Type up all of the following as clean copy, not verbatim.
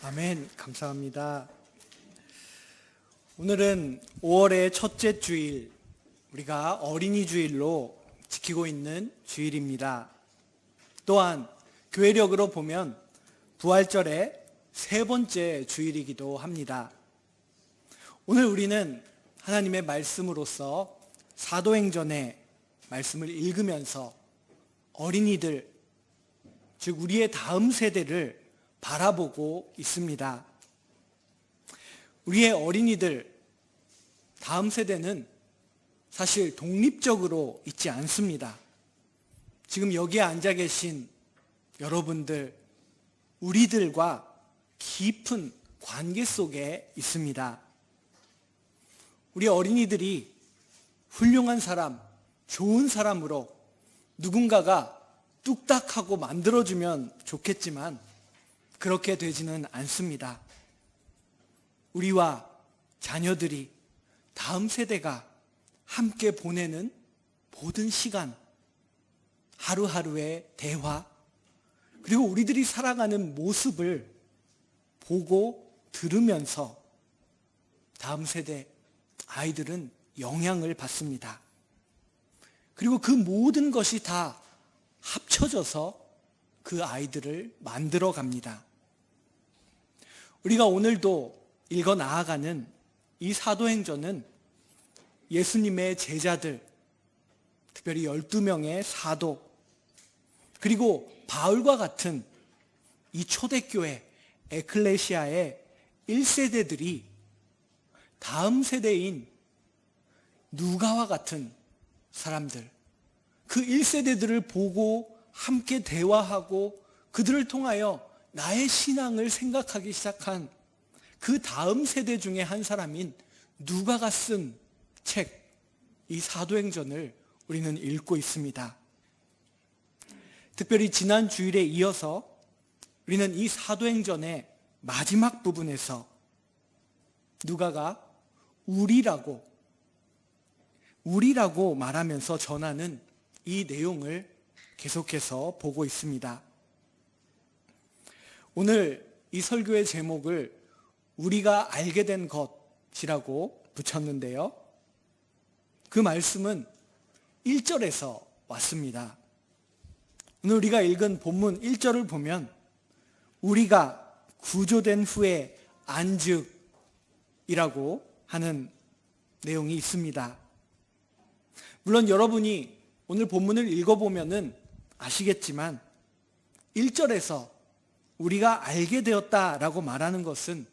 아멘. 감사합니다. 오늘은 5월의 첫째 주일, 우리가 어린이 주일로 지키고 있는 주일입니다. 또한 교회력으로 보면 부활절의 세 번째 주일이기도 합니다. 오늘 우리는 하나님의 말씀으로서 사도행전의 말씀을 읽으면서 어린이들, 즉 우리의 다음 세대를 바라보고 있습니다. 우리의 어린이들, 다음 세대는 사실 독립적으로 있지 않습니다. 지금 여기에 앉아 계신 여러분들, 우리들과 깊은 관계 속에 있습니다. 우리 어린이들이 훌륭한 사람, 좋은 사람으로 누군가가 뚝딱하고 만들어주면 좋겠지만 그렇게 되지는 않습니다. 우리와 자녀들이, 다음 세대가 함께 보내는 모든 시간, 하루하루의 대화, 그리고 우리들이 살아가는 모습을 보고 들으면서 다음 세대 아이들은 영향을 받습니다. 그리고 그 모든 것이 다 합쳐져서 그 아이들을 만들어 갑니다. 우리가 오늘도 읽어 나아가는 이 사도행전은 예수님의 제자들, 특별히 12명의 사도, 그리고 바울과 같은 이 초대교회 에클레시아의 1세대들이 다음 세대인 누가와 같은 사람들, 그 1세대들을 보고 함께 대화하고 그들을 통하여 나의 신앙을 생각하기 시작한 그 다음 세대 중에 한 사람인 누가가 쓴 책, 이 사도행전을 우리는 읽고 있습니다. 특별히 지난 주일에 이어서 우리는 이 사도행전의 마지막 부분에서 누가가 우리라고 말하면서 전하는 이 내용을 계속해서 보고 있습니다. 오늘 이 설교의 제목을 우리가 알게 된 것이라고 붙였는데요. 그 말씀은 1절에서 왔습니다. 오늘 우리가 읽은 본문 1절을 보면 우리가 구조된 후에 안즉이라고 하는 내용이 있습니다. 물론 여러분이 오늘 본문을 읽어보면 아시겠지만 1절에서 우리가 알게 되었다라고 말하는 것은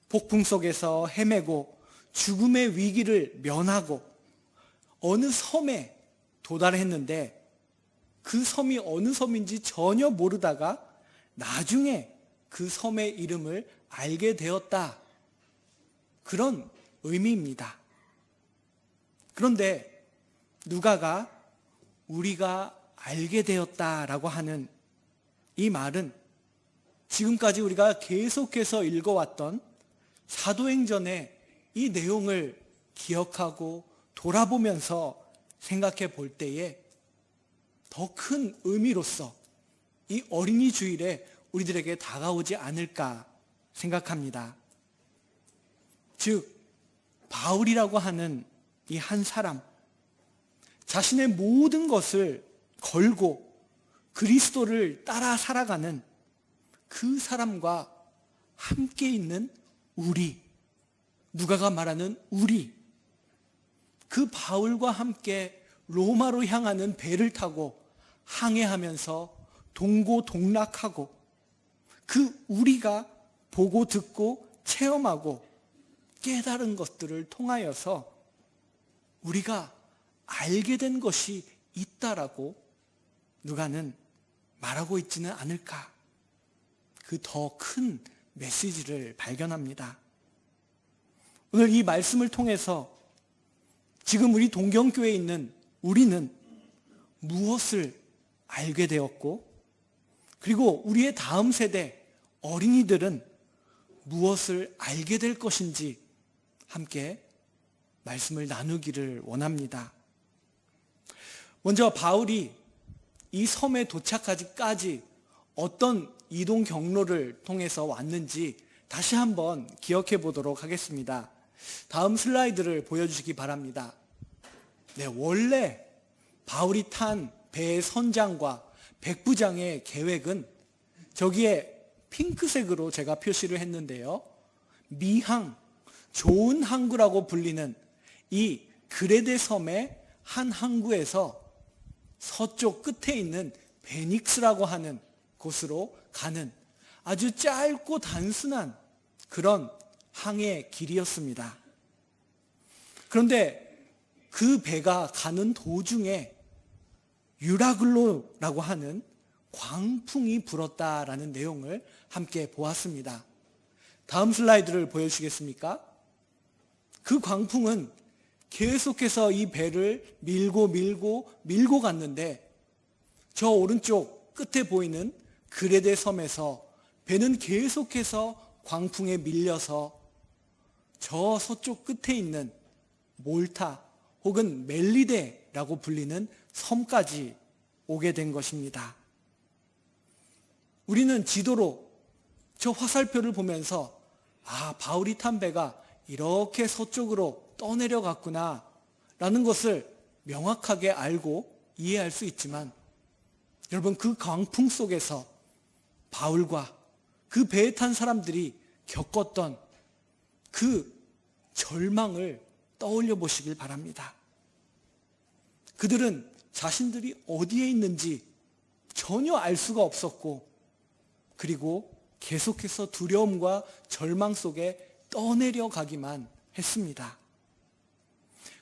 폭풍 속에서 헤매고 죽음의 위기를 면하고 어느 섬에 도달했는데 그 섬이 어느 섬인지 전혀 모르다가 나중에 그 섬의 이름을 알게 되었다, 그런 의미입니다. 그런데 누가가 우리가 알게 되었다라고 하는 이 말은 지금까지 우리가 계속해서 읽어왔던 사도행전의 이 내용을 기억하고 돌아보면서 생각해 볼 때에 더 큰 의미로서 이 어린이 주일에 우리들에게 다가오지 않을까 생각합니다. 즉, 바울이라고 하는 이 한 사람, 자신의 모든 것을 걸고 그리스도를 따라 살아가는 그 사람과 함께 있는 우리, 누가가 말하는 우리, 그 바울과 함께 로마로 향하는 배를 타고 항해하면서 동고동락하고 그 우리가 보고 듣고 체험하고 깨달은 것들을 통하여서 우리가 알게 된 것이 있다라고 누가는 말하고 있지는 않을까, 그 더 큰 메시지를 발견합니다. 오늘 이 말씀을 통해서 지금 우리 동경교회에 있는 우리는 무엇을 알게 되었고, 그리고 우리의 다음 세대 어린이들은 무엇을 알게 될 것인지 함께 말씀을 나누기를 원합니다. 먼저 바울이 이 섬에 도착하기까지 어떤 이동 경로를 통해서 왔는지 다시 한번 기억해 보도록 하겠습니다. 다음 슬라이드를 보여주시기 바랍니다. 네, 원래 바울이 탄 배의 선장과 백부장의 계획은 저기에 핑크색으로 제가 표시를 했는데요. 미항, 좋은 항구라고 불리는 이 그레데 섬의 한 항구에서 서쪽 끝에 있는 베닉스라고 하는 곳으로 가는 아주 짧고 단순한 그런 항해 길이었습니다. 그런데 그 배가 가는 도중에 유라글로라고 하는 광풍이 불었다라는 내용을 함께 보았습니다. 다음 슬라이드를 보여주시겠습니까? 그 광풍은 계속해서 이 배를 밀고 갔는데 저 오른쪽 끝에 보이는 그레데 섬에서 배는 계속해서 광풍에 밀려서 저 서쪽 끝에 있는 몰타 혹은 멜리데라고 불리는 섬까지 오게 된 것입니다. 우리는 지도로 저 화살표를 보면서 바울이 탄 배가 이렇게 서쪽으로 떠내려갔구나 라는 것을 명확하게 알고 이해할 수 있지만 여러분, 그 광풍 속에서 바울과 그 배에 탄 사람들이 겪었던 그 절망을 떠올려 보시길 바랍니다. 그들은 자신들이 어디에 있는지 전혀 알 수가 없었고, 그리고 계속해서 두려움과 절망 속에 떠내려 가기만 했습니다.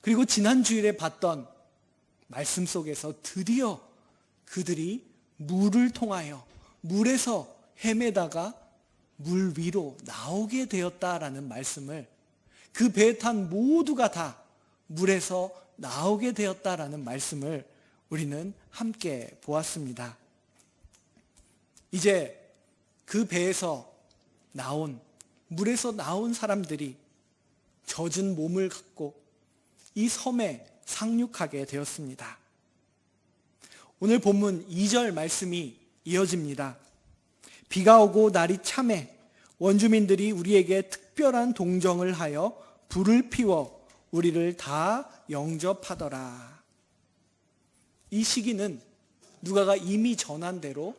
그리고 지난 주일에 봤던 말씀 속에서 드디어 그들이 물을 통하여 물에서 헤매다가 물 위로 나오게 되었다라는 말씀을, 그 배에 탄 모두가 다 물에서 나오게 되었다라는 말씀을 우리는 함께 보았습니다. 이제 그 배에서 물에서 나온 사람들이 젖은 몸을 갖고 이 섬에 상륙하게 되었습니다. 오늘 본문 2절 말씀이 이어집니다. 비가 오고 날이 참해 원주민들이 우리에게 특별한 동정을 하여 불을 피워 우리를 다 영접하더라. 이 시기는 누가가 이미 전한 대로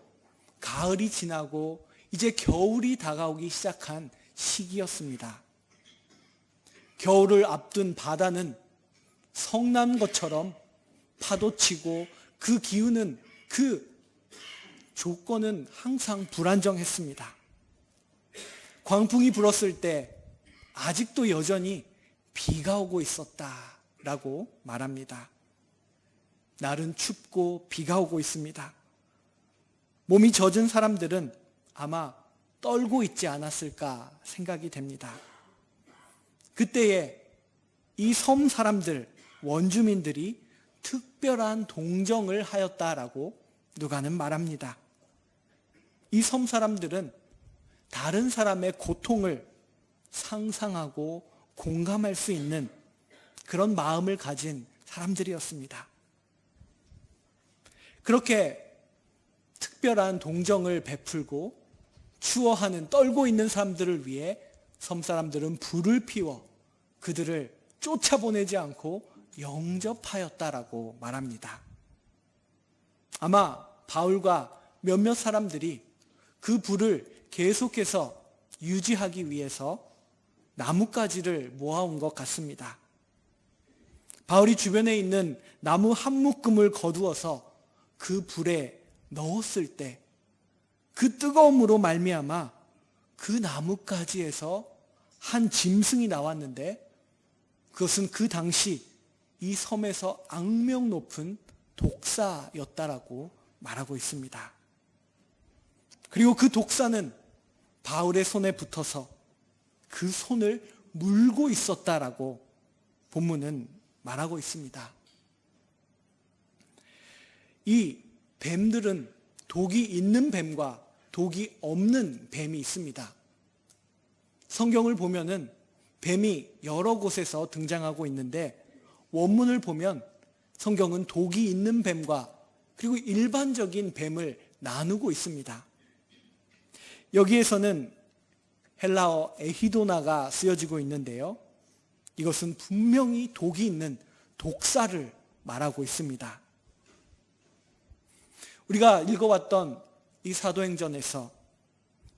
가을이 지나고 이제 겨울이 다가오기 시작한 시기였습니다. 겨울을 앞둔 바다는 성난 것처럼 파도치고 그 기운은, 그 조건은 항상 불안정했습니다. 광풍이 불었을 때 아직도 여전히 비가 오고 있었다라고 말합니다. 날은 춥고 비가 오고 있습니다. 몸이 젖은 사람들은 아마 떨고 있지 않았을까 생각이 됩니다. 그때에 이 섬 사람들, 원주민들이 특별한 동정을 하였다라고 누가는 말합니다. 이 섬 사람들은 다른 사람의 고통을 상상하고 공감할 수 있는 그런 마음을 가진 사람들이었습니다. 그렇게 특별한 동정을 베풀고 추워하는, 떨고 있는 사람들을 위해 섬 사람들은 불을 피워 그들을 쫓아보내지 않고 영접하였다라고 말합니다. 아마 바울과 몇몇 사람들이 그 불을 계속해서 유지하기 위해서 나뭇가지를 모아온 것 같습니다. 바울이 주변에 있는 나무 한 묶음을 거두어서 그 불에 넣었을 때 그 뜨거움으로 말미암아 그 나뭇가지에서 한 짐승이 나왔는데 그것은 그 당시 이 섬에서 악명 높은 독사였다라고 말하고 있습니다. 그리고 그 독사는 바울의 손에 붙어서 그 손을 물고 있었다라고 본문은 말하고 있습니다. 이 뱀들은 독이 있는 뱀과 독이 없는 뱀이 있습니다. 성경을 보면은 뱀이 여러 곳에서 등장하고 있는데 원문을 보면 성경은 독이 있는 뱀과 그리고 일반적인 뱀을 나누고 있습니다. 여기에서는 헬라어 에히도나가 쓰여지고 있는데요. 이것은 분명히 독이 있는 독사를 말하고 있습니다. 우리가 읽어왔던 이 사도행전에서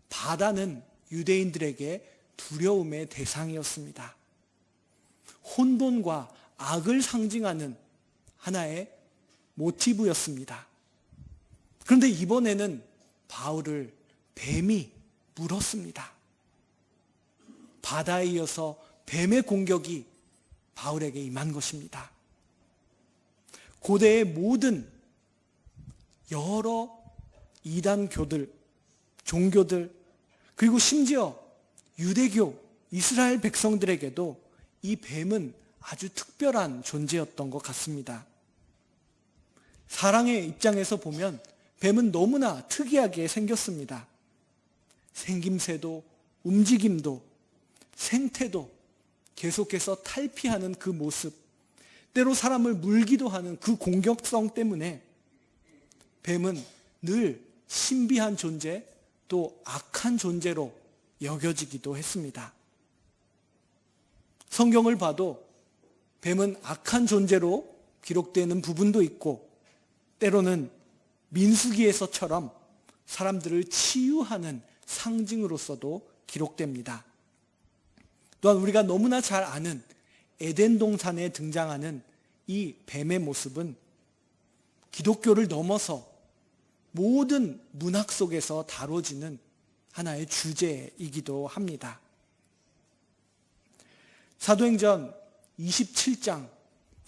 바다는 유대인들에게 두려움의 대상이었습니다. 혼돈과 악을 상징하는 하나의 모티브였습니다. 그런데 이번에는 바울을 뱀이 물었습니다. 바다에 이어서 뱀의 공격이 바울에게 임한 것입니다. 고대의 모든 여러 이단교들, 종교들, 그리고 심지어 유대교, 이스라엘 백성들에게도 이 뱀은 아주 특별한 존재였던 것 같습니다. 사랑의 입장에서 보면 뱀은 너무나 특이하게 생겼습니다. 생김새도 움직임도 생태도 계속해서 탈피하는 그 모습, 때로 사람을 물기도 하는 그 공격성 때문에 뱀은 늘 신비한 존재, 또 악한 존재로 여겨지기도 했습니다. 성경을 봐도 뱀은 악한 존재로 기록되는 부분도 있고, 때로는 민수기에서처럼 사람들을 치유하는 상징으로서도 기록됩니다. 또한 우리가 너무나 잘 아는 에덴 동산에 등장하는 이 뱀의 모습은 기독교를 넘어서 모든 문학 속에서 다뤄지는 하나의 주제이기도 합니다. 사도행전 27장,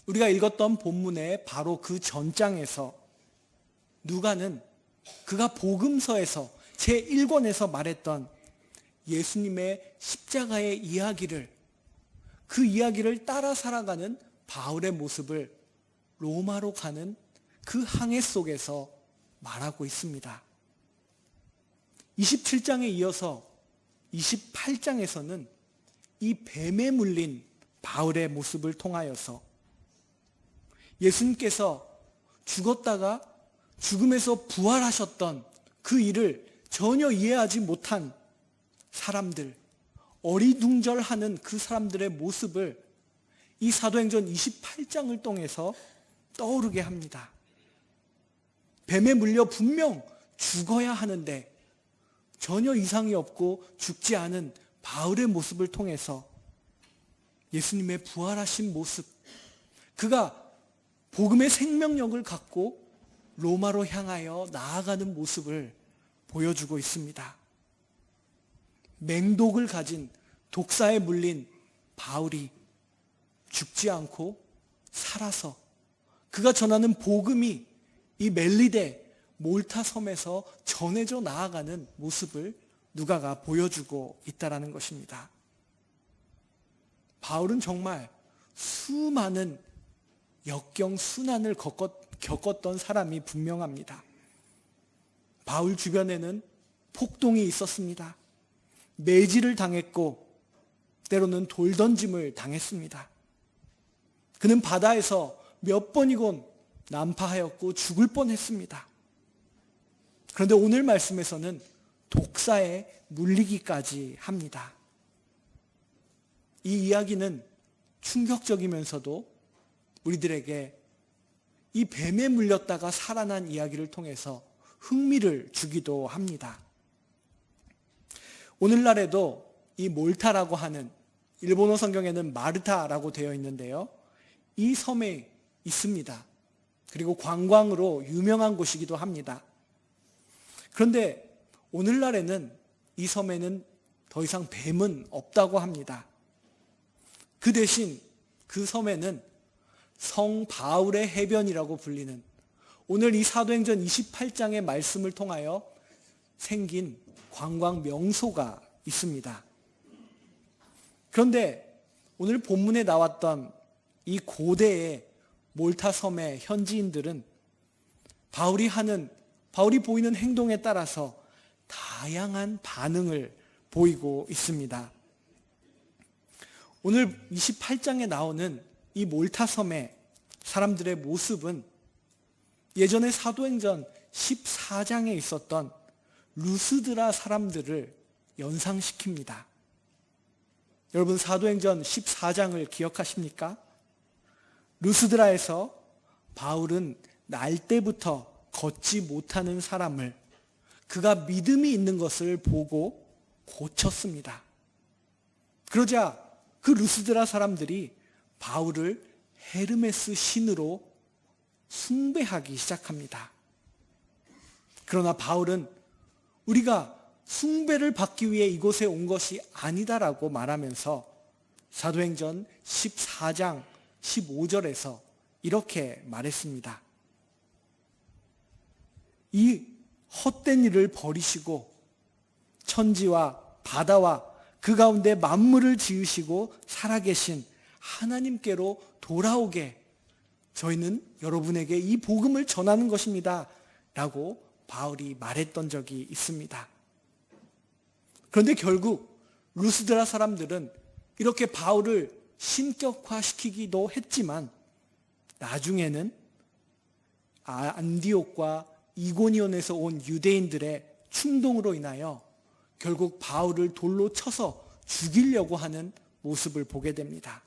우리가 읽었던 본문의 바로 그 전장에서 누가는 그가 복음서에서 제1권에서 말했던 예수님의 십자가의 이야기를, 그 이야기를 따라 살아가는 바울의 모습을 로마로 가는 그 항해 속에서 말하고 있습니다. 27장에 이어서 28장에서는 이 뱀에 물린 바울의 모습을 통하여서 예수님께서 죽었다가 죽음에서 부활하셨던 그 일을 전혀 이해하지 못한 사람들, 어리둥절하는 그 사람들의 모습을 이 사도행전 28장을 통해서 떠오르게 합니다. 뱀에 물려 분명 죽어야 하는데 전혀 이상이 없고 죽지 않은 바울의 모습을 통해서 예수님의 부활하신 모습, 그가 복음의 생명력을 갖고 로마로 향하여 나아가는 모습을 보여주고 있습니다. 맹독을 가진 독사에 물린 바울이 죽지 않고 살아서 그가 전하는 복음이 이 멜리데 몰타 섬에서 전해져 나아가는 모습을 누가가 보여주고 있다는 것입니다. 바울은 정말 수많은 역경순환을 겪었던 사람이 분명합니다. 바울 주변에는 폭동이 있었습니다. 매질을 당했고 때로는 돌 던짐을 당했습니다. 그는 바다에서 몇 번이곤 난파하였고 죽을 뻔했습니다. 그런데 오늘 말씀에서는 독사에 물리기까지 합니다. 이 이야기는 충격적이면서도 우리들에게 이 뱀에 물렸다가 살아난 이야기를 통해서 흥미를 주기도 합니다. 오늘날에도 이 몰타라고 하는, 일본어 성경에는 마르타라고 되어 있는데요, 이 섬에 있습니다. 그리고 관광으로 유명한 곳이기도 합니다. 그런데 오늘날에는 이 섬에는 더 이상 뱀은 없다고 합니다. 그 대신 그 섬에는 성 바울의 해변이라고 불리는, 오늘 이 사도행전 28장의 말씀을 통하여 생긴 관광 명소가 있습니다. 그런데 오늘 본문에 나왔던 이 고대의 몰타 섬의 현지인들은 바울이 보이는 행동에 따라서 다양한 반응을 보이고 있습니다. 오늘 28장에 나오는 이 몰타 섬의 사람들의 모습은 예전에 사도행전 14장에 있었던 루스드라 사람들을 연상시킵니다. 여러분, 사도행전 14장을 기억하십니까? 루스드라에서 바울은 날 때부터 걷지 못하는 사람을 그가 믿음이 있는 것을 보고 고쳤습니다. 그러자 그 루스드라 사람들이 바울을 헤르메스 신으로 숭배하기 시작합니다. 그러나 바울은 우리가 숭배를 받기 위해 이곳에 온 것이 아니다라고 말하면서 사도행전 14장 15절에서 이렇게 말했습니다. 이 헛된 일을 버리시고 천지와 바다와 그 가운데 만물을 지으시고 살아계신 하나님께로 돌아오게 저희는 여러분에게 이 복음을 전하는 것입니다 라고 바울이 말했던 적이 있습니다. 그런데 결국 루스드라 사람들은 이렇게 바울을 신격화시키기도 했지만 나중에는 안디옥과 이고니온에서 온 유대인들의 충동으로 인하여 결국 바울을 돌로 쳐서 죽이려고 하는 모습을 보게 됩니다.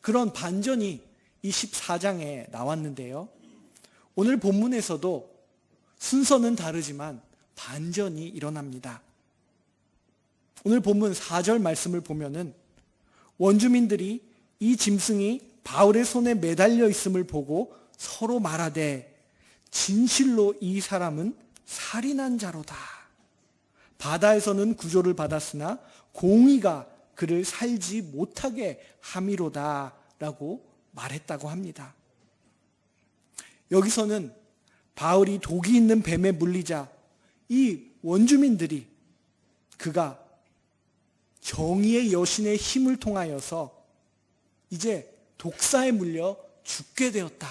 그런 반전이 이 14장에 나왔는데요. 오늘 본문에서도 순서는 다르지만 반전이 일어납니다. 오늘 본문 4절 말씀을 보면은 원주민들이 이 짐승이 바울의 손에 매달려 있음을 보고 서로 말하되 진실로 이 사람은 살인한 자로다. 바다에서는 구조를 받았으나 공의가 그를 살지 못하게 함이로다 라고 말했다고 합니다. 여기서는 바울이 독이 있는 뱀에 물리자 이 원주민들이 그가 정의의 여신의 힘을 통하여서 이제 독사에 물려 죽게 되었다.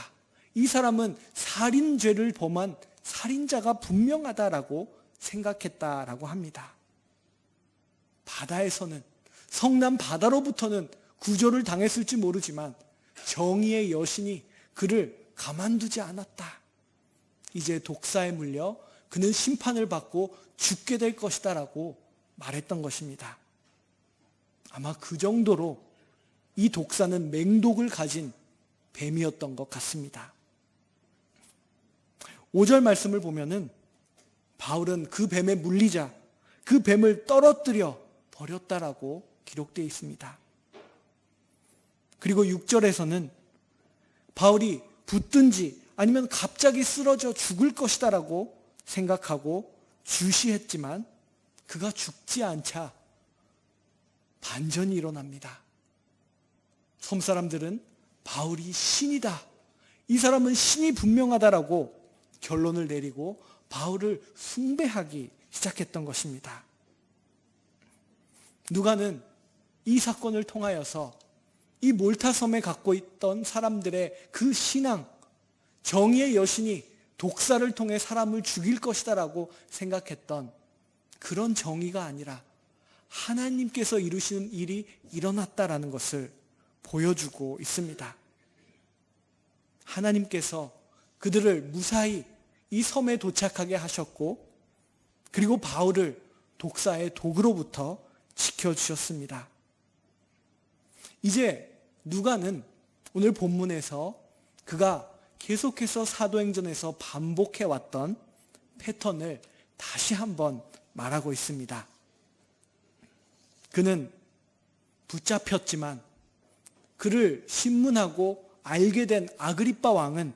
이 사람은 살인죄를 범한 살인자가 분명하다라고 생각했다라고 합니다. 바다에서는 성남 바다로부터는 구조를 당했을지 모르지만 정의의 여신이 그를 가만두지 않았다. 이제 독사에 물려 그는 심판을 받고 죽게 될 것이다 라고 말했던 것입니다. 아마 그 정도로 이 독사는 맹독을 가진 뱀이었던 것 같습니다. 5절 말씀을 보면은 바울은 그 뱀에 물리자 그 뱀을 떨어뜨려 버렸다라고 기록되어 있습니다. 그리고 6절에서는 바울이 붙든지 아니면 갑자기 쓰러져 죽을 것이다라고 생각하고 주시했지만 그가 죽지 않자 반전이 일어납니다. 섬 사람들은 바울이 신이다. 이 사람은 신이 분명하다라고 결론을 내리고 바울을 숭배하기 시작했던 것입니다. 누가는 이 사건을 통하여서 이 몰타섬에 갖고 있던 사람들의 그 신앙, 정의의 여신이 독사를 통해 사람을 죽일 것이다라고 생각했던 그런 정의가 아니라 하나님께서 이루시는 일이 일어났다라는 것을 보여주고 있습니다. 하나님께서 그들을 무사히 이 섬에 도착하게 하셨고 그리고 바울을 독사의 독으로부터 지켜주셨습니다. 이제 누가는 오늘 본문에서 그가 계속해서 사도행전에서 반복해왔던 패턴을 다시 한번 말하고 있습니다. 그는 붙잡혔지만 그를 신문하고 알게 된 아그리빠 왕은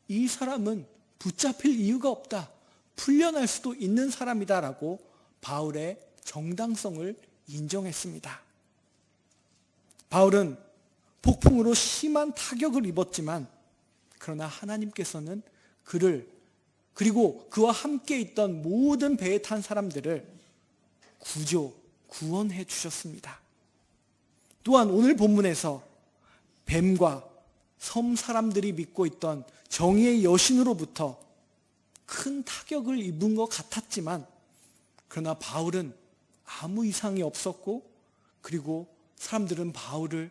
이 사람은 붙잡힐 이유가 없다. 풀려날 수도 있는 사람이다 라고 바울의 정당성을 인정했습니다. 바울은 폭풍으로 심한 타격을 입었지만 그러나 하나님께서는 그를 그리고 그와 함께 있던 모든 배에 탄 사람들을 구원해 주셨습니다. 또한 오늘 본문에서 뱀과 섬 사람들이 믿고 있던 정의의 여신으로부터 큰 타격을 입은 것 같았지만 그러나 바울은 아무 이상이 없었고 그리고 사람들은 바울을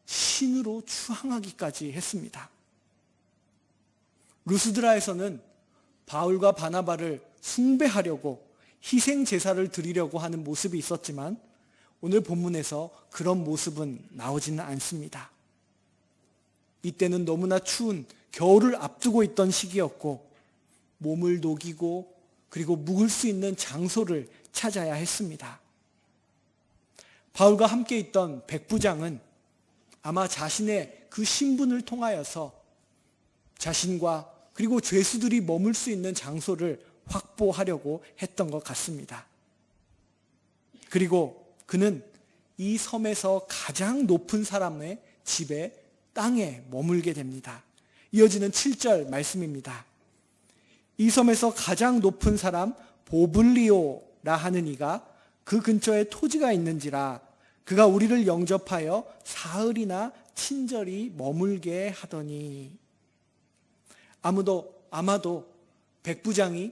신으로 추앙하기까지 했습니다. 루스드라에서는 바울과 바나바를 숭배하려고 희생 제사를 드리려고 하는 모습이 있었지만 오늘 본문에서 그런 모습은 나오지는 않습니다. 이때는 너무나 추운 겨울을 앞두고 있던 시기였고 몸을 녹이고 그리고 묵을 수 있는 장소를 찾아야 했습니다. 바울과 함께 있던 백부장은 아마 자신의 그 신분을 통하여서 자신과 그리고 죄수들이 머물 수 있는 장소를 확보하려고 했던 것 같습니다. 그리고 그는 이 섬에서 가장 높은 사람의 집에 땅에 머물게 됩니다. 이어지는 7절 말씀입니다. 이 섬에서 가장 높은 사람 보블리오라 하는 이가 그 근처에 토지가 있는지라 그가 우리를 영접하여 사흘이나 친절히 머물게 하더니. 아마도 백부장이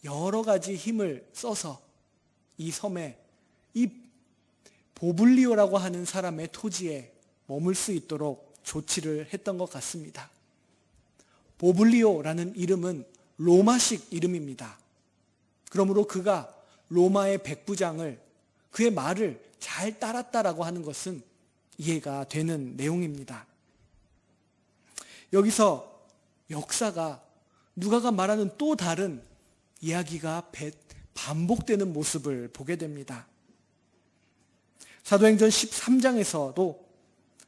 여러 가지 힘을 써서 이 섬에 이 보블리오라고 하는 사람의 토지에 머물 수 있도록 조치를 했던 것 같습니다. 보블리오라는 이름은 로마식 이름입니다. 그러므로 그가 로마의 백부장을 그의 말을 잘 따랐다라고 하는 것은 이해가 되는 내용입니다. 여기서 역사가 누가가 말하는 또 다른 이야기가 반복되는 모습을 보게 됩니다. 사도행전 13장에서도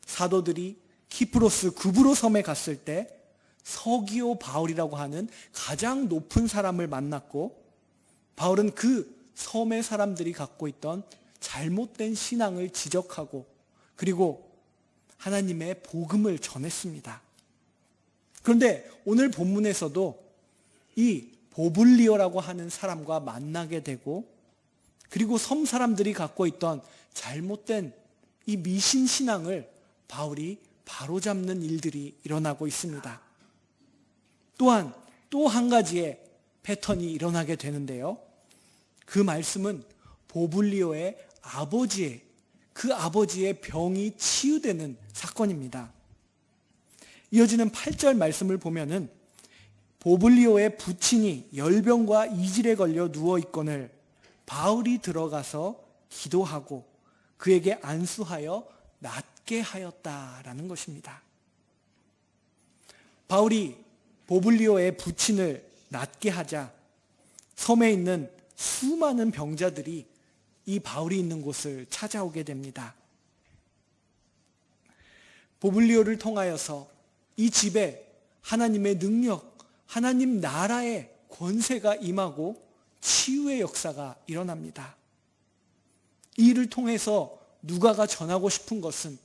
사도들이 키프로스 구브로 섬에 갔을 때 서기오 바울이라고 하는 가장 높은 사람을 만났고 바울은 그 섬의 사람들이 갖고 있던 잘못된 신앙을 지적하고 그리고 하나님의 복음을 전했습니다. 그런데 오늘 본문에서도 이 보블리오라고 하는 사람과 만나게 되고 그리고 섬 사람들이 갖고 있던 잘못된 이 미신 신앙을 바울이 바로잡는 일들이 일어나고 있습니다. 또한 또 한 가지의 패턴이 일어나게 되는데요. 그 말씀은 보블리오의 그 아버지의 병이 치유되는 사건입니다. 이어지는 8절 말씀을 보면은 보블리오의 부친이 열병과 이질에 걸려 누워있거늘 바울이 들어가서 기도하고 그에게 안수하여 낫게 하였다라는 것입니다. 바울이 보블리오의 부친을 낫게 하자 섬에 있는 수많은 병자들이 이 바울이 있는 곳을 찾아오게 됩니다. 보블리오를 통하여서 이 집에 하나님의 능력, 하나님 나라의 권세가 임하고 치유의 역사가 일어납니다. 이 일을 통해서 누가가 전하고 싶은 것은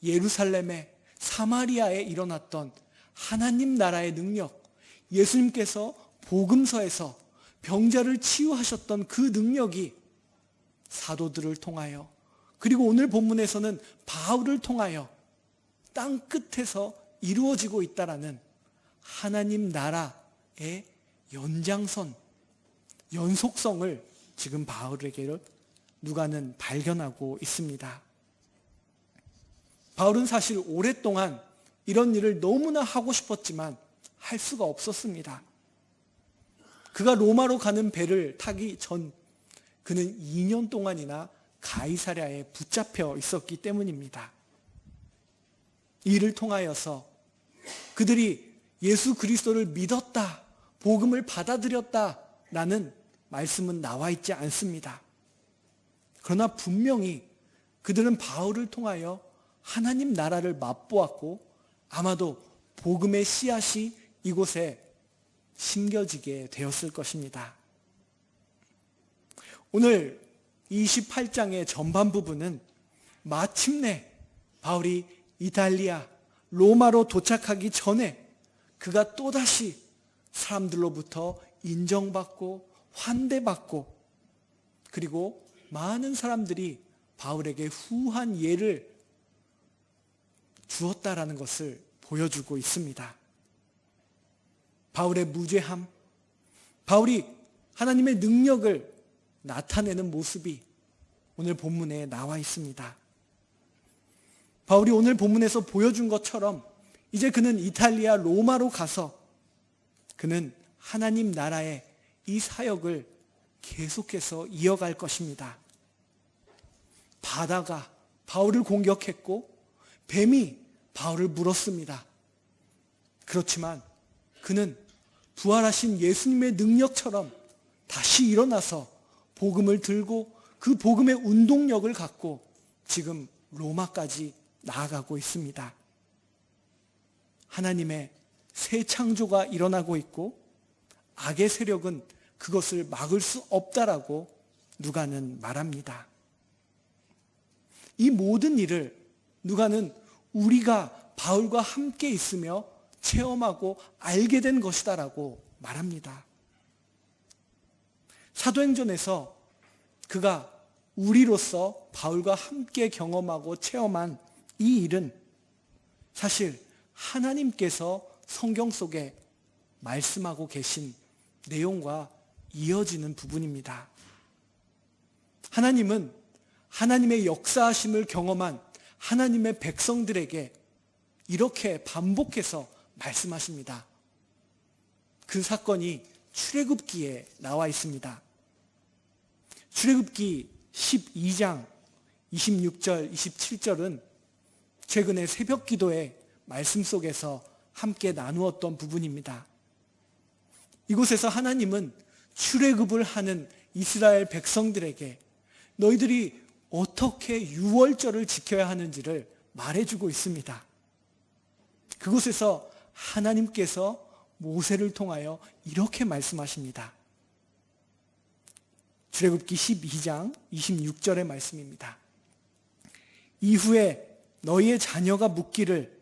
예루살렘에 사마리아에 일어났던 하나님 나라의 능력, 예수님께서 복음서에서 병자를 치유하셨던 그 능력이 사도들을 통하여 그리고 오늘 본문에서는 바울을 통하여 땅 끝에서 이루어지고 있다라는 하나님 나라의 연장선, 연속성을 지금 바울에게 누가는 발견하고 있습니다. 바울은 사실 오랫동안 이런 일을 너무나 하고 싶었지만 할 수가 없었습니다. 그가 로마로 가는 배를 타기 전 그는 2년 동안이나 가이사랴에 붙잡혀 있었기 때문입니다. 이를 통하여서 그들이 예수 그리스도를 믿었다, 복음을 받아들였다라는 말씀은 나와 있지 않습니다. 그러나 분명히 그들은 바울을 통하여 하나님 나라를 맛보았고 아마도 복음의 씨앗이 이곳에 심겨지게 되었을 것입니다. 오늘 28장의 전반 부분은 마침내 바울이 이탈리아, 로마로 도착하기 전에 그가 또다시 사람들로부터 인정받고 환대받고 그리고 많은 사람들이 바울에게 후한 예를 주었다라는 것을 보여주고 있습니다. 바울의 무죄함, 바울이 하나님의 능력을 나타내는 모습이 오늘 본문에 나와 있습니다. 바울이 오늘 본문에서 보여준 것처럼 이제 그는 이탈리아 로마로 가서 그는 하나님 나라의 이 사역을 계속해서 이어갈 것입니다. 바다가 바울을 공격했고 뱀이 바울을 물었습니다. 그렇지만 그는 부활하신 예수님의 능력처럼 다시 일어나서 복음을 들고 그 복음의 운동력을 갖고 지금 로마까지 나아가고 있습니다. 하나님의 새 창조가 일어나고 있고 악의 세력은 그것을 막을 수 없다라고 누가는 말합니다. 이 모든 일을 누가는 우리가 바울과 함께 있으며 체험하고 알게 된 것이다라고 말합니다. 사도행전에서 그가 우리로서 바울과 함께 경험하고 체험한 이 일은 사실 하나님께서 성경 속에 말씀하고 계신 내용과 이어지는 부분입니다. 하나님은 하나님의 역사하심을 경험한 하나님의 백성들에게 이렇게 반복해서 말씀하십니다. 그 사건이 출애굽기에 나와 있습니다. 출애굽기 12장 26절, 27절은 최근에 새벽 기도의 말씀 속에서 함께 나누었던 부분입니다. 이곳에서 하나님은 출애굽을 하는 이스라엘 백성들에게 너희들이 어떻게 유월절을 지켜야 하는지를 말해주고 있습니다. 그곳에서 하나님께서 모세를 통하여 이렇게 말씀하십니다. 출애굽기 12장 26절의 말씀입니다. 이후에 너희의 자녀가 묻기를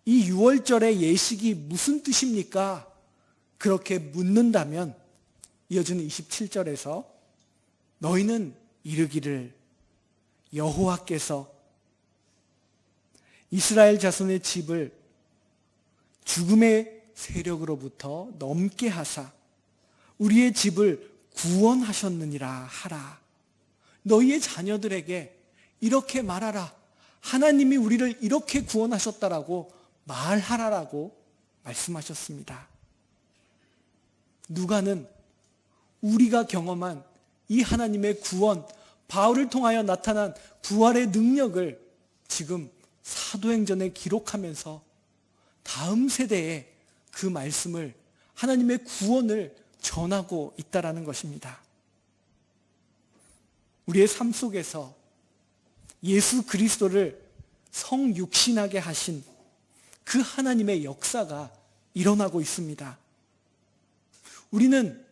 이 유월절의 예식이 무슨 뜻입니까? 그렇게 묻는다면 이어지는 27절에서 너희는 이르기를 여호와께서 이스라엘 자손의 집을 죽음의 세력으로부터 넘게 하사 우리의 집을 구원하셨느니라 하라. 너희의 자녀들에게 이렇게 말하라. 하나님이 우리를 이렇게 구원하셨다라고 말하라라고 말씀하셨습니다. 누가는 우리가 경험한 이 하나님의 구원, 바울을 통하여 나타난 부활의 능력을 지금 사도행전에 기록하면서 다음 세대에 그 말씀을, 하나님의 구원을 전하고 있다라는 것입니다. 우리의 삶 속에서 예수 그리스도를 성육신하게 하신 그 하나님의 역사가 일어나고 있습니다. 우리는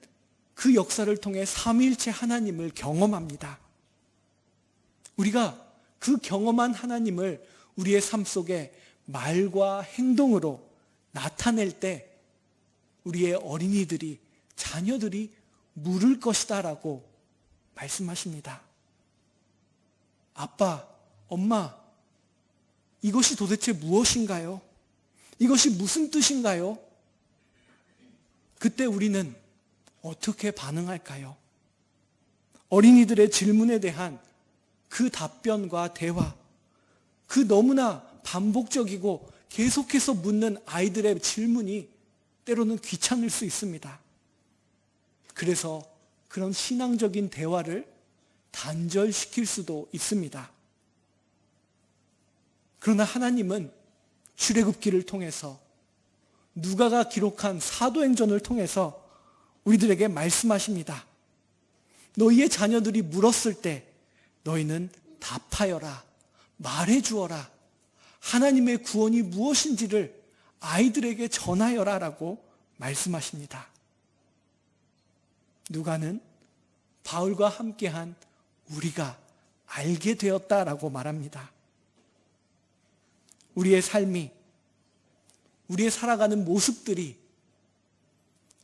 그 역사를 통해 삼위일체 하나님을 경험합니다. 우리가 그 경험한 하나님을 우리의 삶 속에 말과 행동으로 나타낼 때 우리의 어린이들이, 자녀들이 물을 것이다 라고 말씀하십니다. 아빠, 엄마, 이것이 도대체 무엇인가요? 이것이 무슨 뜻인가요? 그때 우리는 어떻게 반응할까요? 어린이들의 질문에 대한 그 답변과 대화, 그 너무나 반복적이고 계속해서 묻는 아이들의 질문이 때로는 귀찮을 수 있습니다. 그래서 그런 신앙적인 대화를 단절시킬 수도 있습니다. 그러나 하나님은 출애굽기를 통해서, 누가가 기록한 사도행전을 통해서 우리들에게 말씀하십니다. 너희의 자녀들이 물었을 때 너희는 답하여라, 말해주어라. 하나님의 구원이 무엇인지를 아이들에게 전하여라 라고 말씀하십니다. 누가는 바울과 함께한 우리가 알게 되었다라고 말합니다. 우리의 삶이, 우리의 살아가는 모습들이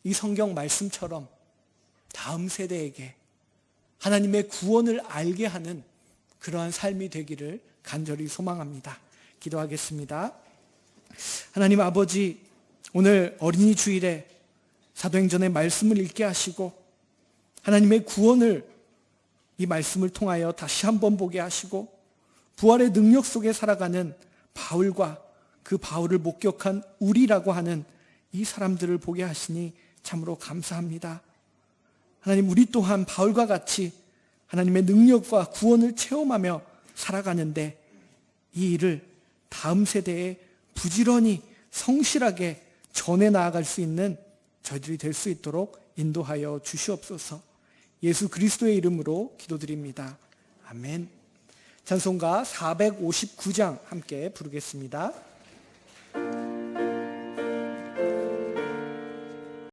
이 성경 말씀처럼 다음 세대에게 하나님의 구원을 알게 하는 그러한 삶이 되기를 간절히 소망합니다. 기도하겠습니다. 하나님 아버지, 오늘 어린이 주일에 사도행전의 말씀을 읽게 하시고 하나님의 구원을 이 말씀을 통하여 다시 한번 보게 하시고 부활의 능력 속에 살아가는 바울과 그 바울을 목격한 우리라고 하는 이 사람들을 보게 하시니 참으로 감사합니다. 하나님, 우리 또한 바울과 같이 하나님의 능력과 구원을 체험하며 살아가는데 이 일을 다음 세대에 부지런히 성실하게 전해 나아갈 수 있는 저희들이 될 수 있도록 인도하여 주시옵소서. 예수 그리스도의 이름으로 기도드립니다. 아멘. 찬송가 459장 함께 부르겠습니다.